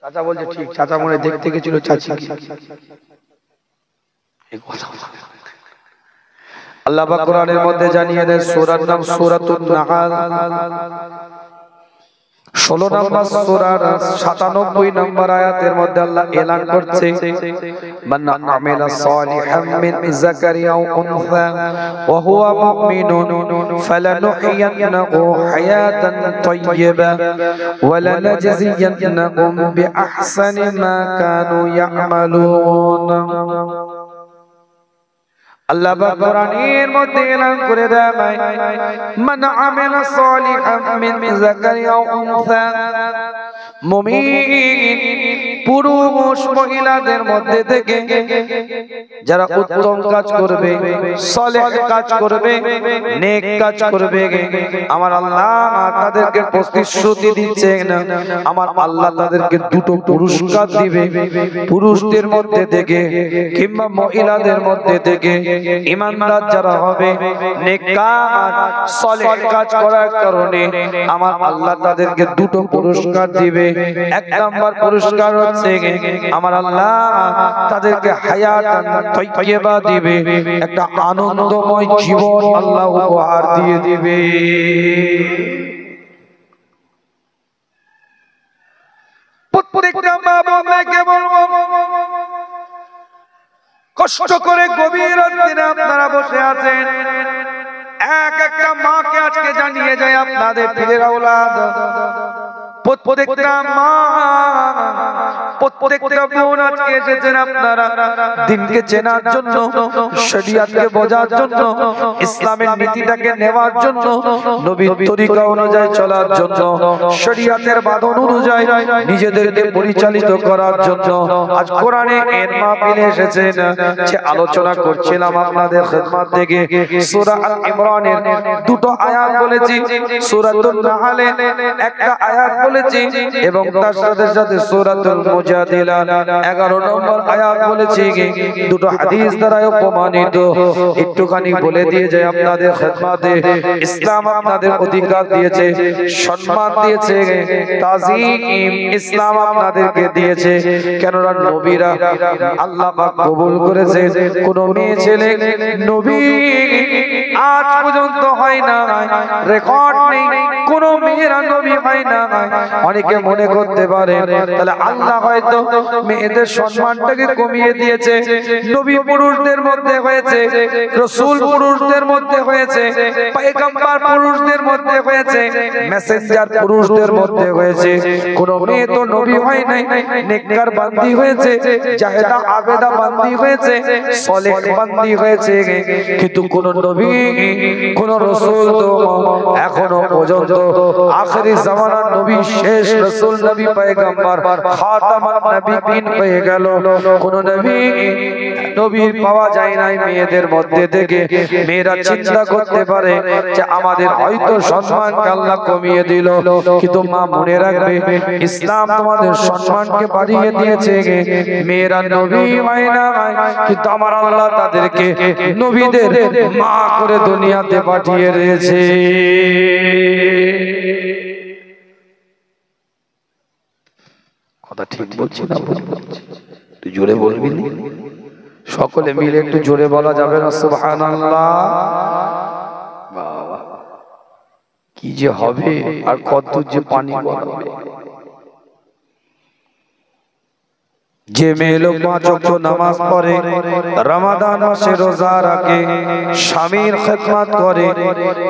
চাচা বলছে ঠিক, চাচা মনে দেখতে গেছিল চাচি। আল্লাহ পাক কোরআনের মধ্যে জানিয়ে দেন, সূরার নাম সূরাতুন নাহাল, 16 নম্বর সূরার 97 নম্বর আয়াতের মধ্যে আল্লাহ এলান করছে, মান আমিলা সালিহাম মিন যাকারিন আও উনসা ওয়া হুয়া মুমিনুন ফালানুহইয়ান্নাহু হায়াতান তাইয়্যিবা ওয়া লানাজজিয়ান্নাহুম বিআহসানি মা কানু ইয়ামালুন। আল্লাহ পাক কোরআনের মধ্যে এলান করে দেয়, মান আমিলা সালিহাম মিন যাকারিন আও উনসা, মুমিন পুরুষ মহিলাদের মধ্যে থেকে যারা উত্তম কাজ করবে, সালেহ কাজ করবে, নেক কাজ করবে, আমার আল্লাহ তাদেরকে প্রতিশ্রুতি দিচ্ছেন, আমার আল্লাহ তাদেরকে দুটো পুরস্কার দিবে। পুরুষদের মধ্যে থেকে কিংবা মহিলাদের মধ্যে থেকে ঈমানদার যারা হবে, নেক কাজ সালেহ কাজ করার কারণে আমার আল্লাহ তাদেরকে দুটো পুরস্কার দিবে। এক নাম্বার পুরস্কার হচ্ছে আমার আল্লাহ তাদেরকে হায়াতান তাইয়্যিবা দিবে, একটা আনন্দময় জীবন আল্লাহ উপহার দিয়ে দিবে। প্রত্যেকটা মা বোনকে বলবো, কষ্ট করে গভীর রাতে আপনারা বসে আছেন, এক একটা মাকে আজকে জানিয়ে যায় আপনাদের পীরের আওলাদ, প্রত্যেকটা মা, প্রত্যেকটা বোন আজকে এসেছেন আপনারা দ্বীনকে চেনার জন্য, শরিয়াতকে বোঝার জন্য, ইসলামের নীতিটাকে নেওয়ার জন্য, নবীর তরিকা অনুযায়ী চলার জন্য, শরিয়াতের বাঁধন অনুযায়ী নিজেদেরকে পরিচালিত করার জন্য আজ কোরআনে এর মাহফিলে এসেছেন। যে আলোচনা করছিলাম আপনাদের খিদমত থেকে সূরা আল ইমরানের দুটো আয়াত বলেছি, সূরাতুন নাহলের একটা আয়াত বলেছি, এবং তার সাথে সাথে সূরাতুল মুজাদিলা 11 নম্বর আয়াত বলেছি। দুটো হাদিস দ্বারা প্রমাণিত। একটুখানি বলে দিয়ে যায় আপনাদের খিদমতে, ইসলাম আপনাদের অধিকার দিয়েছে, সম্মান দিয়েছে, তাজিম ইসলাম আপনাদেরকে দিয়েছে। কেননা নবীরা আল্লাহ পাক কবুল করেছে। কোন মেয়ে ছেলে নবী আজ পর্যন্ত হয় না, রেকর্ড নেই কোন মেয়েরা নবী হয় না। অনেকে মনে করতে পারে তাহলে আল্লাহ হয়তো মেয়েদের সম্মানটাকে কমিয়ে দিয়েছে। নবী পুরুষদের মধ্যে হয়েছে, রাসূল পুরুষদের মধ্যে হয়েছে, পয়গম্বর পুরুষদের মধ্যে হয়েছে, মেসেঞ্জার পুরুষদের মধ্যে হয়েছে। কোন মেয়ে তো নবী হয় নাই, নেককার বান্দি হয়েছে, জাহেদা আবেদা বান্দি হয়েছে, সালেহ বান্দি হয়েছে, কিন্তু কোন নবী কোন রাসূল তো এখনো পর্যন্ত আখেরি জামানার নবী, শেষ রাসূল নবী পয়গম্বর খাতামান নবীন হয়ে গেল, কোন নবী পাওয়া যায় নাই মেয়েদের মধ্যে থেকে। মেয়েরা চিন্তা করতে পারে যে আমাদের হয়তো সম্মানকে আল্লাহ কমিয়ে দিল, কিন্তু মা মনে রাখবে ইসলাম তোমাদের সম্মানকে বাড়িয়ে দিয়েছে। মেয়েরা নবী হয় না, কিন্তু আমার আল্লাহ তাদেরকে নবীদের মা করে দুনিয়াতে পাঠিয়ে দিয়েছে। কথা ঠিক বলছি না? তুই জোরে বলবি না? সকলে মিলে একটু জোরে বলা যাবে না সুবহানাল্লাহ? বাবা কি যে হবে আর কত যে পানি গড়াবে। যে মেয়ে লোক 5 ওয়াক্ত নামাজ পড়ে, রমাদান মাসে রোজা রাখে, স্বামীর খেদমত করে,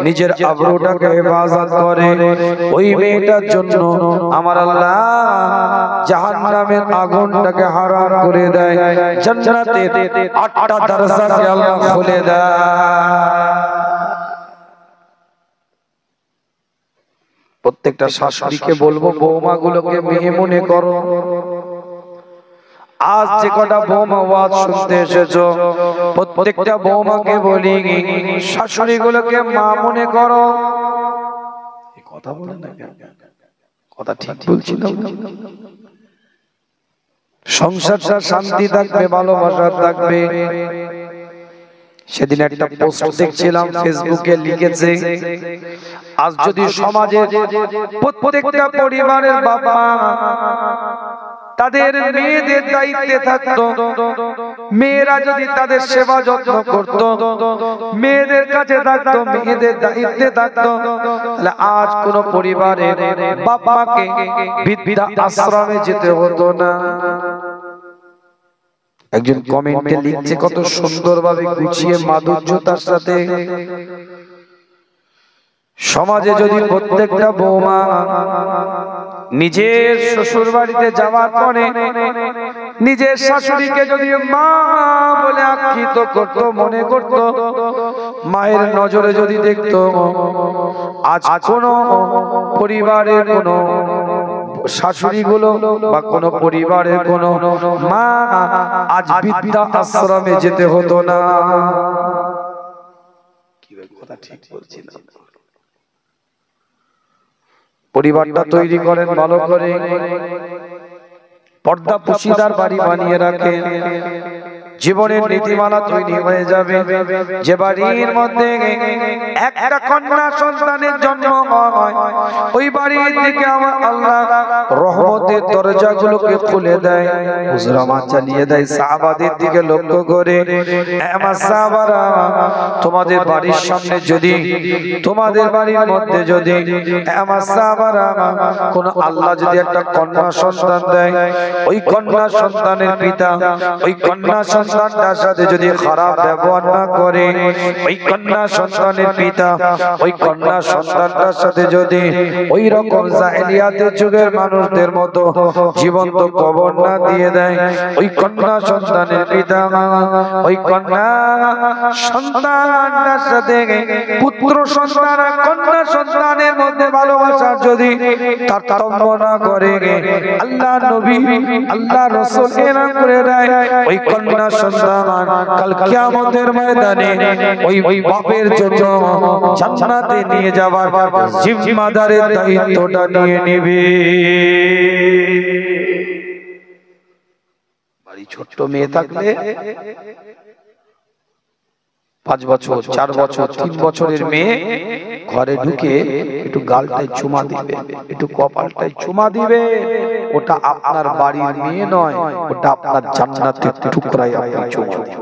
নিজের আবরুটাকে হেফাজত করে, ওই মেয়েটার জন্য আমার আল্লাহ জাহান্নামের আগুনটাকে হারাম করে দেয়, জান্নাতের 8টা দরজাকে আল্লাহ খুলে দেয়। প্রত্যেকটা শাশুড়িকে বলবো, বৌমাগুলোকে মেয়ে মনে করো। আজ যে কটা বৌমা ওয়াজ শুনতে এসেছো, প্রত্যেকটা বৌমাকে বলি শাশুড়িগুলোকে মা মনে করো। কথা বলে না, কথা ঠিক বলছি না? সংসারটা শান্তি থাকবে, ভালোবাসা থাকবে। সেদিন একটা পোস্ট দেখছিলাম ফেসবুকে, লিখেছে আজ যদি সমাজের প্রত্যেকটা পরিবারের বাবা তাদের মেয়েদের দায়িত্বে থাকতো, মেয়েরা যদি তাদের সেবা যত্ন করত, মেয়েদের কাছে থাকতো, মেয়েদের দায়িত্বে থাকতো, তাহলে আজ কোন পরিবারের বাপ মাকে বৃদ্ধা আশ্রমে যেতে হতো না। একজন কমেন্টে লিখছে কত সুন্দরভাবে গুছিয়ে মাধুর্যতার সাথে, সমাজে যদি প্রত্যেকটা বৌমা নিজের শ্বশুর বাড়িতে যাওয়ার পরে নিজের শাশুড়িকে যদি মা বলে আখ্যায়িত করত, মনে করত, মায়ের নজরে যদি দেখতো, আজ কোন পরিবারের কোন শাশুড়িগুলো বা কোন পরিবারের কোন মা আজ বৃদ্ধা আশ্রমে যেতে হতো না। কি কথা ঠিক বলছি না? পরিবারটা তৈরি করেন ভালো করে, পর্দা পুশিদার বাড়ি বানিয়ে রাখেন, জীবনের নীতিমালা তৈরি হয়ে যাবে। যে বাড়ির মধ্যে একটা কন্যা সন্তানের জন্ম হয়, ওই বাড়ির দিকে আমার আল্লাহ রহমতের দরজাগুলোকে খুলে দেয়, হুজুর আমার জানিয়ে দেয় সাহাবাদের দিকে লক্ষ্য করে, আমার সাহাবারা তোমাদের বাড়ির সামনে যদি, তোমাদের বাড়ির মধ্যে যদি আমার সাহাবারা কোন আল্লাহ যদি একটা কন্যা সন্তান দেয়, ওই কন্যা সন্তানের পিতা ওই কন্যা সন্তানটার সাথে যদি খারাপ ব্যবহার না করে, ওই কন্যা সন্তানের পিতা ওই কন্যা সন্তানটার সাথে যদি ওই রকম জাহেলিয়াতের যুগের মানুষদের মতো জীবন্ত কবর না দিয়ে দেয়, ওই কন্যা সন্তানের পিতা ওই কন্যা সন্তানটার সাথে পুত্র সন্তান আর কন্যা সন্তানের মধ্যে ভালোবাসার যদি তারতম্য না করে, আল্লাহ নবী আল্লাহ রাসূল এলান করে দেয়, ওই কন্যা সন্তান কাল কিয়ামতের ময়দানে ওই বাপের জন্য জান্নাতে নিয়ে যাওয়ার জিম্মাদারের দায়িত্বটা নিয়ে নেবে। বাড়ি ছোট্ট মেয়ে থাকলে 5 বছর 4 বছর 3 বছরের মেয়ে ঘরে ঢুকে একটু গালটায় চুমা দিবে, একটু কপালটায় চুমা দিবে, ওটা আপনার বাড়ির মেয়ে নয়, ওটা আপনার জান্নাতের টুকরায় আপনি চুমা দিবেন।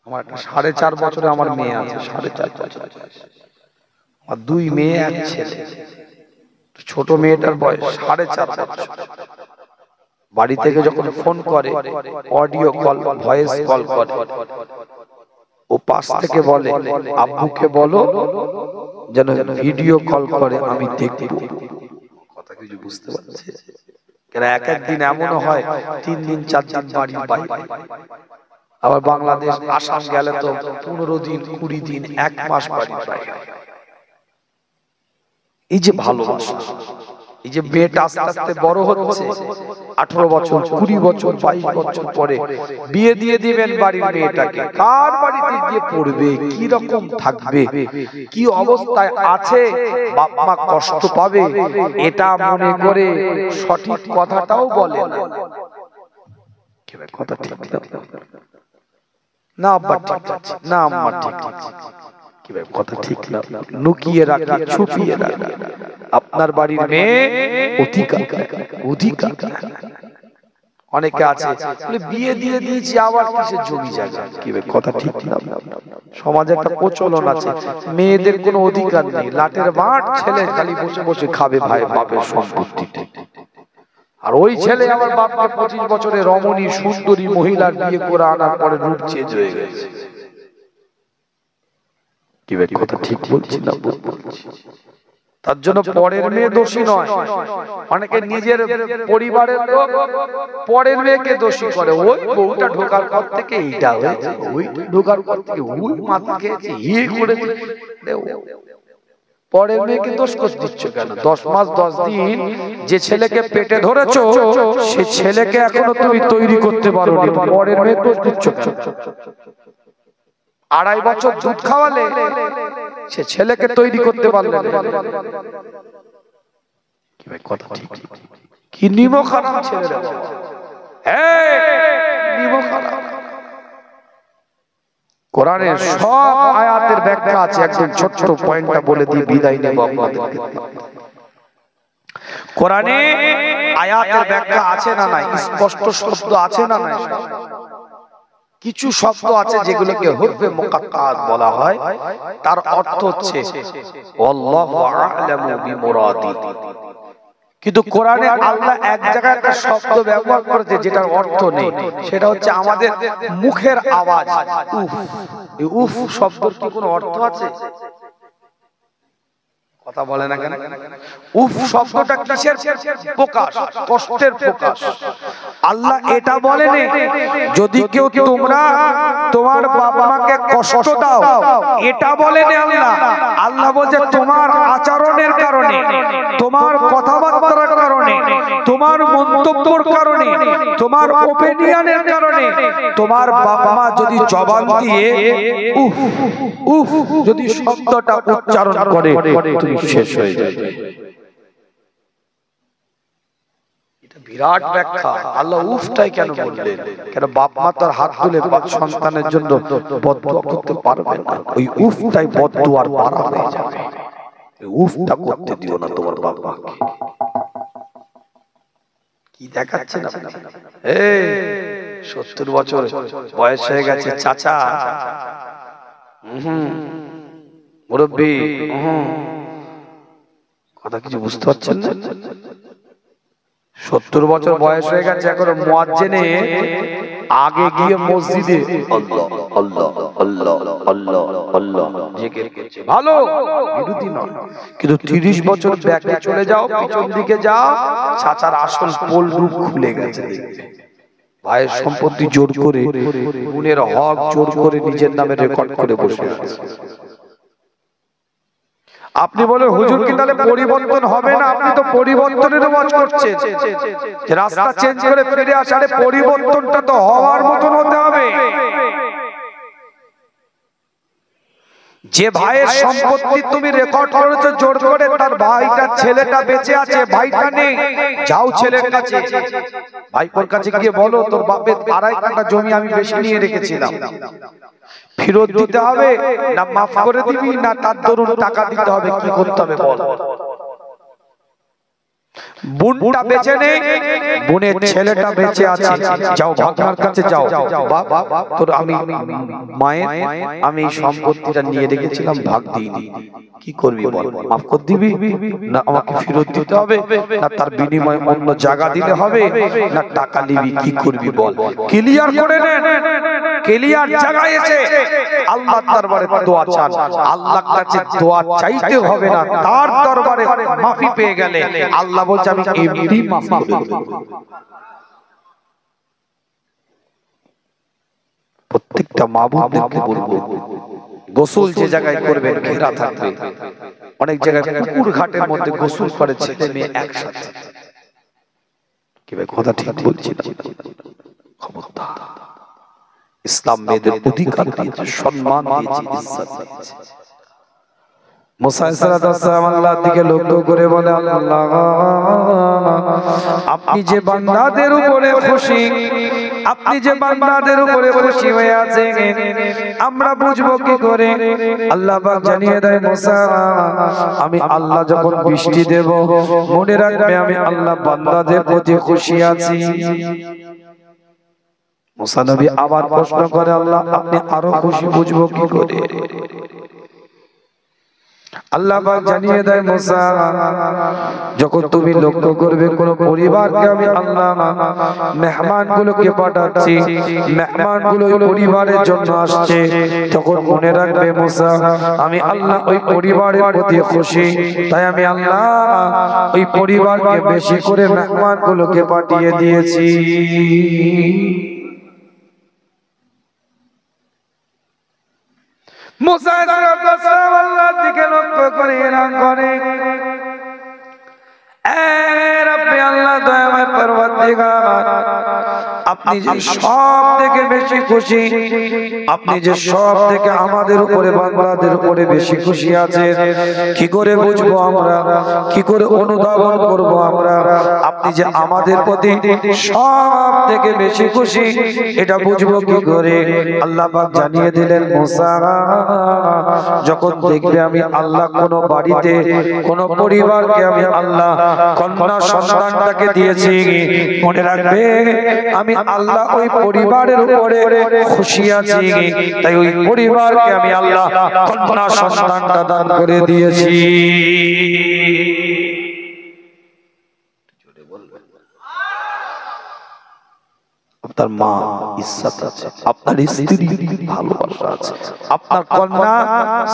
আমার 4.5 বছরে আমার মেয়ে আছে, 4.5 বছর, আর 2 মেয়ে এক ছেলে। ছোট মেয়েটার বয়স 4.5 বছর। বাড়ি থেকে যখন ফোন করে, অডিও কল ভয়েস কল করে, ও পাশ থেকে বলে আব্বুকে বলো যেন ভিডিও কল করে আমি দেখব। কথা কিছু বুঝতে পারছে? কেন এক দিন এমনও হয় 3 দিন 4 দিন বাড়ি বাইরে, আবার বাংলাদেশ আসাম গেলে তো 15 দিন 20 দিন 1 মাস বাড়ি বাইরে। এই যে ভালোবাসা, এই যে মেয়েটা আস্তে আস্তে বড় হচ্ছে, 18 বছর 20 বছর 22 বছর পরে বিয়ে দিয়ে দিবেন বাড়ির মেয়েটাকে, কার বাড়িতে গিয়ে পড়বে, কি রকম থাকবে, কি অবস্থায় আছে, বাপ মা কষ্ট পাবে, এটা মনে করে সঠিক কথাটাও বলে না। কথা ঠিক না আব্বা, ঠিক আছে না আম্মা, ঠিক আছে, কি ভাই কথা ঠিক না, লুকিয়ে রাখে, ছুপিয়ে রাখে। আপনার বাড়ির মেয়ে অধিকার, অধিকার অনেকে আছে বলে বিয়ে দিয়ে দিয়েছি আবার কিসের জমি জায়গা, কি কথা ঠিক না? সমাজে একটা প্রচলন আছে, মেয়েদের কোনো অধিকার নেই, লাটের বাট, ছেলে খালি বসে বসে খাবে ভাই বাপের সম্পত্তিতে। আর ওই ছেলে আমার বাপকে 25 বছরে রমণী সুন্দরী মহিলার বিয়ে করে আনার পরে রূপ চেঞ্জ হয়ে গেছে। কি কথা ঠিক বলছি না? তার জন্য পরের মেয়ে দোষী নয়। অনেকে নিজের পরিবারের লোক পরের মেয়েকে দোষী করে, ওই বউটা ঢোকার পর থেকে এইটা হয়েছে, ওই ঢোকার পর থেকে ওই মাথা খেয়েছে, ইয়ে করেছে। পরের মেয়েকে দোষ করতে দিচ্ছ কেন? 10 মাস 10 দিন যে ছেলেকে পেটে ধরেছো সে ছেলেকে এখনো তুমি তৈরি করতে পারোনি, পরের মেয়ে দোষ দিচ্ছ কেন? 2.5 বছর দুধ খাওয়ালে সে ছেলেকে তৈরি করতে পারলে কি ভাই কথা ঠিক? কি নিমক হারাম ছেলে, নিমক হারাম। কোরআনের সব আয়াতের ব্যাখ্যা আছে, একদম ছোট্ট পয়েন্টটা বলে দিয়ে বিদায় নেব আপনাদেরকে। কোরআনে আয়াতের ব্যাখ্যা আছে না নাই, স্পষ্ট শব্দ আছে না নাই? কিছু শব্দ আছে যেগুলোকে হুরফে মুকাক্কাত বলা হয়, তার অর্থ হচ্ছে আল্লাহু আ'লামু বিমুরাদি। কিন্তু কোরআনে আল্লাহ এক জায়গায় একটা শব্দ ব্যবহার করেছে যেটার অর্থ নেই, সেটা হচ্ছে আমাদের মুখের আওয়াজ উফ। এই উফ শব্দের কি কোনো অর্থ আছে? কথা বলে না কেন? উফ শব্দটা কিসের প্রকাশ? কষ্টের প্রকাশ। আল্লাহ এটা বলেনি যদি কেউ তোমরা তোমার বাবা মাকে কষ্ট দাও, এটা বলেনি আল্লাহ। আল্লাহ বলছে তোমার আচরণের কারণে, তোমার কথাবার্তার কারণে, তোমার মন্তব্যের কারণে, তোমার ওপিনিয়নের কারণে তোমার বাবা মা যদি জবান দিয়ে উফ উফ যদি শব্দটা উচ্চারণ করে তুমি শেষ হয়ে যাবে। এটা বিরাট ব্যাখ্যা। আল্লাহ উফটাই কেন বললেন? কেন বাপ মা তার হাত তুলে সন্তানের জন্য বদদুয়া করতে পারবে না? ওই উফটাই বদদুয়ার পারা হয়ে যাবে। উফটা করতে দিও না তোমার বাবাকে। কি দেখাচ্ছেন আপনি? 70 বছর বয়স হয়ে গেছে চাচা, মুরব্বি, কথা কিছু বুঝতে পারছেন না? 70 বছর বয়স হয়ে গেছে, এখন মুয়াজ্জিনে আগে গিয়ে মসজিদে আল্লাহ আল্লাহ আল্লাহ আল্লাহ আল্লাহ জিকির করছে, ভালো বিরোধী নয়। কিন্তু 30 বছর ব্যাকে চলে যাও, পিছন দিকে যাও, চাচার আসল পোল রূপ খুলে গেছে। ভাইয়ের সম্পত্তি জোর করে, বোনের হক জোর করে নিজের নামে রেকর্ড করে বসে আছে। আপনি বলে হুজুর কি তাহলে পরিবর্তন হবে না? আপনি তো পরিবর্তনের ওয়াজ করছেন, রাস্তা চেঞ্জ করে ফিরে আসার পরিবর্তনটা তো হওয়ার মতন হতে হবে। যে ভাইয়ের সম্পত্তি তুমি রেকর্ড করেছো জোর করে, তার ভাইটা ছেলেটা বেঁচে আছে, ভাইটা নেই, যাও ছেলের কাছে, ভাইপোর কাছে গিয়ে বলো তোর বাপের 2.5 কাঠা জমি আমি বেশি নিয়ে রেখেছিলাম, ফেরত দিতে হবে না মাফ করে দিবি না তার দরুন টাকা দিতে হবে, কি করতে হবে বল? বোনটা বেঁচে নেই, বোনের ছেলেটা বেঁচে আছে, যাও ভাগনার কাছে যাও, বাবা তোর আমি মায়ের আমি এই সম্পত্তিটা নিয়ে রেখেছিলাম ভাগ দিইনি, কি করবি বল? মাফ করে দিবি না আমাকে ফেরত দিতে হবে না তার বিনিময়ে অন্য জায়গা দিতে হবে না টাকা নিবি, কি করবি বল? ক্লিয়ার করে নেন। ক্লিয়ার জায়গায় এসে আল্লাহর দরবারে দোয়া চান। আল্লাহর কাছে দোয়া চাইতে হবে না, তার দরবারে মাফি পেয়ে গেলে আল্লাহ বলছে আমি এমনি মাফ করে দেব। প্রত্যেকটা মাবুদকে বলবো গোসল যে জায়গায় করবেন ঘেরা থাকবে। অনেক জায়গায় পুকুর ঘাটের মধ্যে গোসল করে ছেলে মেয়ে একসাথে। কি ভাই কথা ঠিক বলছি না? খবরদার, ইসলাম মেয়েদের অধিকার দিয়েছে, সম্মান দিয়েছে, ইজ্জত দিয়েছে। মুসা আলাইহিস সালাম আল্লাহর দিকে লক্ষ্য করে বলে আল্লাহ আপনি যে বান্দাদের উপরে খুশি, আপনি যে বান্দাদের উপরে খুশি হয়ে আছেন আমরা বুঝবো কি করে? আল্লাহ পাক জানিয়ে দেয় মুসা আমি আল্লাহ যখন বৃষ্টি দেব মনে রাখবে আমি আল্লাহ বান্দাদের প্রতি খুশি আছি। মুসা নবী আবার প্রশ্ন করে, আল্লাহ আপনি আরো খুশি বুঝবো কি করে? আল্লাহ পাক জানিয়ে দেয়, মুসা যখন তুমি লক্ষ্য করবে কোন পরিবারকে আমি আল্লাহ মেহমানগুলোকে পাঠাচ্ছি, মেহমানগুলো ওই পরিবারের জন্য আসছে, তখন মনে রাখবে মুসা আমি আল্লাহ ওই পরিবারের প্রতি খুশি, তাই আমি আল্লাহ ওই পরিবারকে বেশি করে মেহমানগুলোকে পাঠিয়ে দিয়েছি। মুসা আলাইহিসসালাম আল্লাহর দিকে লক্ষ্য করে এলান করে, রব্বে আল্লাহ দয়াময় পরওয়ারদিগার, আপনি যে সব থেকে বেশি খুশি, আপনি যে সব থেকে আমাদের উপরে বান্দাদের উপরে বেশি খুশি আছেন, কি করে বুঝবো আমরা, কি করে অনুধাবন করব আমরা আপনি যে আমাদের প্রতি সব থেকে বেশি খুশি এটা বুঝবো কি করে? আল্লাহ পাক জানিয়ে দিলেন, মুসা যখন দেখবে আমি আল্লাহ কোন বাড়িতে কোন পরিবারকে আমি আল্লাহ কন্যা সন্তানটাকে দিয়েছি, মনে রাখবে আমি আল্লাহ ওই পরিবারের উপরে খুশি আছি, তাই ওই পরিবারকে আমি আল্লাহ কন্যা সন্তানটা দান করে দিয়েছি। আপনার মা ইজ্জত আছে, আপনার স্ত্রী ভালোবাসা আছে, আপনার কন্যা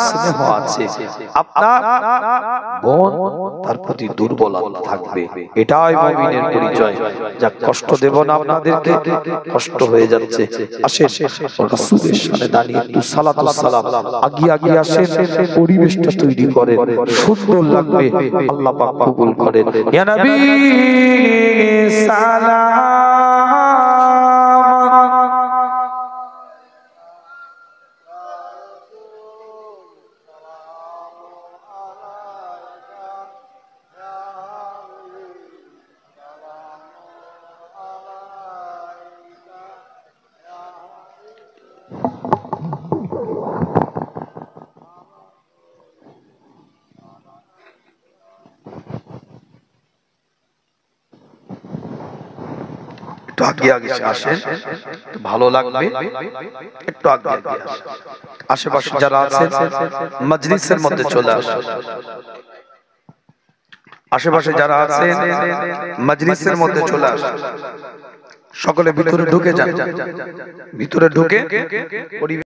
স্নেহ আছে, আপনার বোন তার প্রতি দুর্বলতা থাকবে, এটাই মুমিনের পরিচয়। যা কষ্ট দেব না আপনাদেরকে, কষ্ট হয়ে যাচ্ছে, আসেন রাসূলের সামনে দাঁড়িয়ে একটু সালাতুস সালাম আগিয়ে আগিয়ে আসেন, পরিবেশটা তৈরি করেন, সুন্দর লাগবে, আল্লাহ পাক কবুল করেন। ইয়া নবী সালাম আগে আগে আসেন, ভালো লাগবে, একটু আগে আগে আসেন। আশেপাশে যারা আছেন মজলিসের মধ্যে চলে আসেন, আশেপাশে যারা আছেন মজলিসের মধ্যে চলে আসেন, সকলে ভিতরে ঢুকে যান, ভিতরে ঢুকে